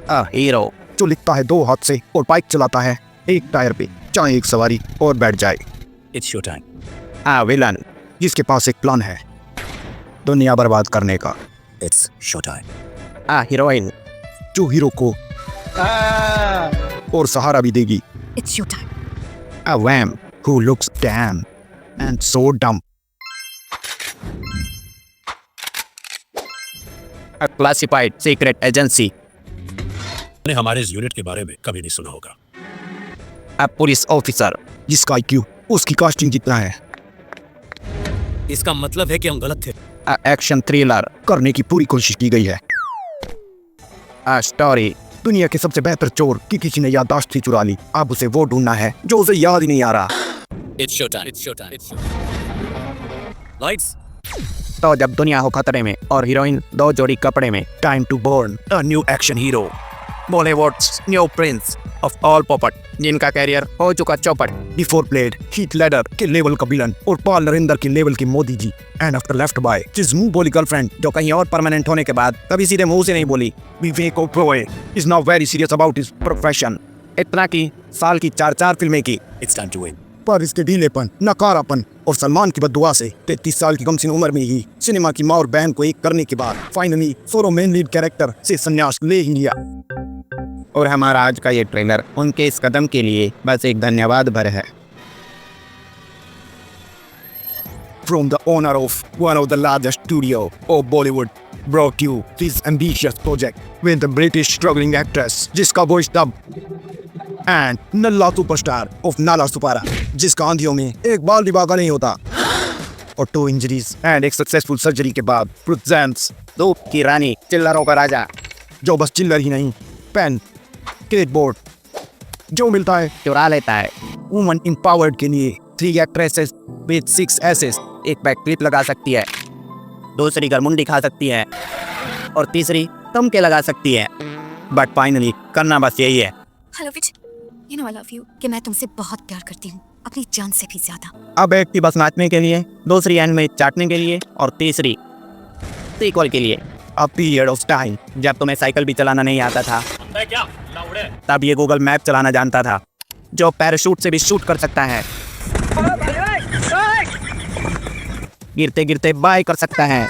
Hero जो लिखता है 2 हाथ से और बाइक चलाता है 1 टायर पे, चाहे एक सवारी और बैठ जाए। It's show time. विलन जिसके पास एक प्लान है दुनिया बर्बाद करने का। It's show time. हीरोइन जो हीरो को और सहारा भी देगी। It's your time. वैम who looks damn and so dumb. Classified secret agency मैंने हमारे इस यूनिट के बारे में कभी नहीं सुना होगा। पुलिस ऑफिसर जिसका IQ उसकी कास्टिंग जितना है। इसका मतलब है कि हम गलत थे। एक्शन थ्रिलर करने की पूरी कोशिश की गई है। स्टोरी दुनिया के सबसे बेहतर चोर की किसी ने याददाश्त ही चुरा ली, अब उसे वो ढूंढना है जो उसे याद ही नहीं आ रहा। It's show time. It's show time. It's show time. Lights. तो जब दुनिया हो खतरे में और हीरोइन 2 जोड़ी कपड़े में, time to born a new action hero, Bollywood's new prince of all पॉपट, जिनका कैरियर हो चुका चौपट। बिफोर प्लेड हीथ लेडर के लेवल का विलन और पॉल नरेंद्र के लेवल के Modi ji, and after left by जिस मुंह बोली गर्लफ्रेंड जो कहीं और परमानेंट होने के बाद कभी सीधे मुंह से नहीं बोली। Vivek Oberoi is now very serious about his profession. इतना की साल की 4 फिल्में की, It's time to win. पर इसके ढीलेपन, नकारापन और सलमान की बद्दुआ से 33 साल की कमसिन उम्र में ही सिनेमा की माँ और बहन को एक करने के बाद finally solo main lead character से संन्यास ले ही लिया। और हमारा आज का ये ट्रेलर उनके इस कदम के लिए बस एक धन्यवाद भर है। From the owner of one of the largest studio of Bollywood brought you this ambitious project with the British struggling actress जिसका वॉइस डब एंड नल्ला सुपरस्टार ऑफ नाला सुपारा जिसका आंधियों में एक बाल भी बाका नहीं होता, और 2 इंजरीज एंड एक सक्सेसफुल सर्जरी के बाद प्रेजेंट्स धूप की रानी चिल्लरों का राजा जो बस चिल्लर ही नहीं, पेन क्लिपबोर्ड जो मिलता है चुरा लेता है। वुमन एम्पावर्ड के लिए 3 एक्ट्रेसेस विद 6 एसेस, एक बैक क्लिप लगा सकती है, दूसरी गरमुंडी खा सकती है और तीसरी तमके लगा सकती है। बट फाइनली करना बस यही है। Hello which, you know I love you कि मैं तुमसे बहुत प्यार करती हूँ, अपनी जान से भी ज्यादा। अब एक थी बस नाचने के लिए, दूसरी एंड में चाटने के लिए और तीसरी सीक्वल के लिए। अ पीरियड ऑफ टाइम जब तुम्हें साइकिल भी चलाना नहीं आता था, तब ये गूगल मैप चलाना जानता था, जो पैराशूट से भी शूट कर सकता है, गिरते गिरते बाय कर सकता है,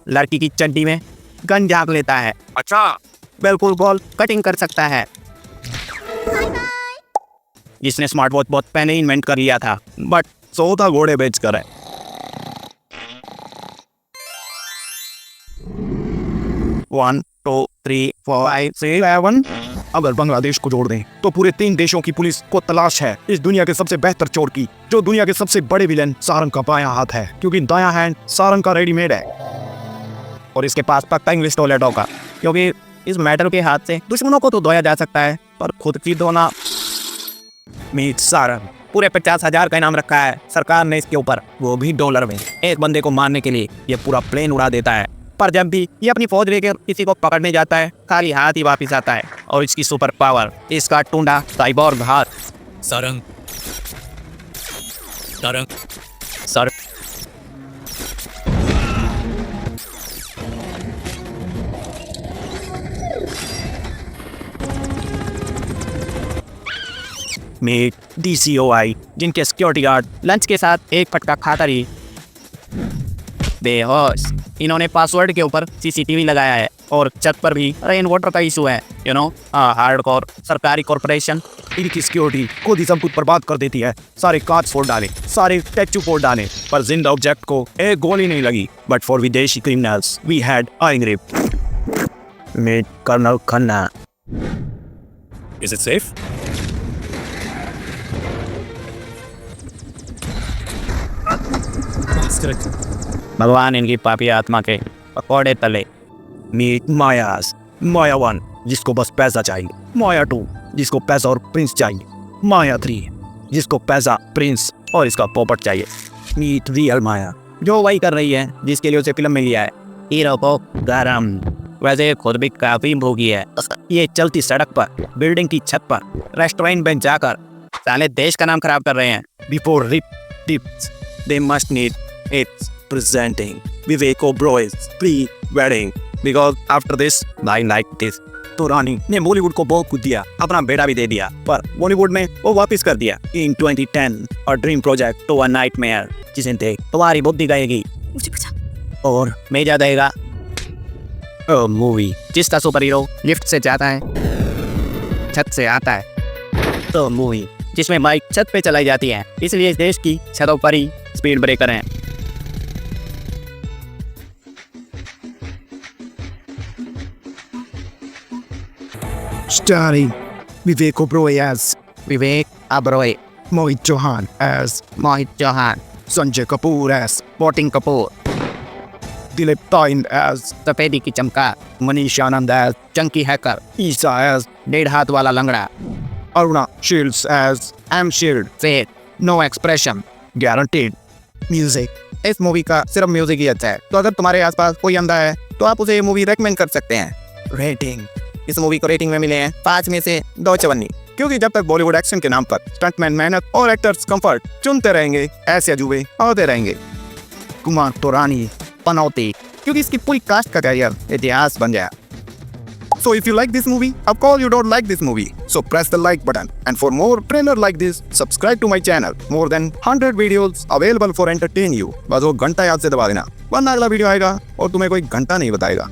लड़की की चड्डी में गन झाँक लेता है, अच्छा बिल्कुल गोल कटिंग कर सकता है, जिसने स्मार्ट वॉच बहुत पहले इन्वेंट कर लिया था बट सोता घोड़े बेच कर है। 1 2 3 4 5 6 7 अगर बांग्लादेश को जोड़ दें तो पूरे 3 देशों की पुलिस को तलाश है इस दुनिया के सबसे बेहतर चोर की, जो दुनिया के सबसे बड़े विलेन सारंग का बायां हाथ है, क्योंकि दायां हैंड सारंग का रेडीमेड है और इसके पास पक्का इंग्लिश टॉयलेट होगा, क्योंकि इस मेटल के हाथ से दुश्मनों को तो धोया जा सकता है पर खुद की धोना। मीट सारंग पूरे 50,000 का इनाम रखा है सरकार ने इसके ऊपर, वो भी डॉलर में। एक बंदे को मारने के लिए ये पूरा प्लेन उड़ा देता है, पर जब भी ये अपनी फौज लेकर किसी को पकड़ने जाता है खाली हाथ ही वापिस आता है। और इसकी सुपर पावर, इसका टूंडा साइबोर्ग हाथ। सारंग सारंग सर में DCOI जिनके सिक्योरिटी गार्ड लंच के साथ एक फटका खाकर ही बेहोश। इन्होंने पासवर्ड के ऊपर CCTV लगाया है और छत पर भी रेन वाटर का इशू है, यू नो हार्डकोर सरकारी कॉर्पोरेशन इनकी सिक्योरिटी खुद ही सब कुछ बर्बाद कर देती है। सारे कांच फोड़ डाले, सारे स्टैचू फोड़ डाले, पर जिंदा ऑब्जेक्ट को एक गोली नहीं लगी। बट फॉर विदेशी criminals we had I grip में colonel Khanna. Is it safe? It's correct. भगवान इनकी पापी आत्मा के पकौड़े तले। मीट मायास, माया 1 जिसको बस पैसा चाहिए, माया 2 जिसको पैसा और प्रिंस चाहिए, माया 3 जिसको पैसा प्रिंस और इसका पोपट चाहिए। मीट रियल माया जो वही कर रही है जिसके लिए उसे फिल्म में लिया है, हीरो को गरम। वैसे खुद भी काफी भोगी है, ये चलती सड़क पर, बिल्डिंग की छत पर, रेस्टोरेंट में जाकर साले देश का नाम खराब कर रहे हैं। Before rip tips they must need it's presenting Vivek Oberoy's pre-wedding because after this I like this. तो रानी ने बॉलीवुड को बहुत कुछ दिया, अपना बेटा भी दे दिया, पर बॉलीवुड ने वो वापस कर दिया इन 2010 और dream project to a nightmare, जिसे देख तुम्हारी बुद्धि गएगी मुझे बचा। और मेजा देगा। मूवी जिसका सुपर हीरो लिफ्ट से जाता है, छत से आता है। तो मूवी जिसमें बाइक छत पे चलाई जाती है, इसलिए इस देश की छतों पर ही स्पीड ब्रेकर हैं। Starring Vivek Oberoi as Vivek Oberoi, Mohit Chauhan as Mohit Chauhan, Sanjay Kapoor as Martin Kapoor, Dilip Toyin as Sapedi Ki Chamka, Manish Anand as Chunky Hacker, Isa as Dead Hath Wala Langda, Aruna Shields as I'm Shield, Faith, No Expression, Guaranteed. Music. इस movie का सिर्फ music ही अच्छा है, तो अगर तुम्हारे आसपास कोई अंधा है तो आप उसे ये मूवी रेकमेंड कर सकते हैं। रेटिंग, इस मूवी को रेटिंग में मिले हैं 5 में से 2 चवन्नी, क्योंकि जब तक बॉलीवुड एक्शन के नाम पर स्टंटमैन मेहनत और एक्टर्स कंफर्ट चुनते रहेंगे, ऐसे अजूबे होते रहेंगे। कुमार तोरानी पनौती, क्योंकि इसकी पूरी कास्ट का कैरियर इतिहास बन गया। So if you like this movie, of course you don't like this movie. So press the like button. And for more trailer like this, subscribe to my channel. More than 100 videos available for entertain you. बस वो घंटा याद से दबा देना, वरना अगला video आएगा और तुम्हें कोई घंटा नहीं बताएगा।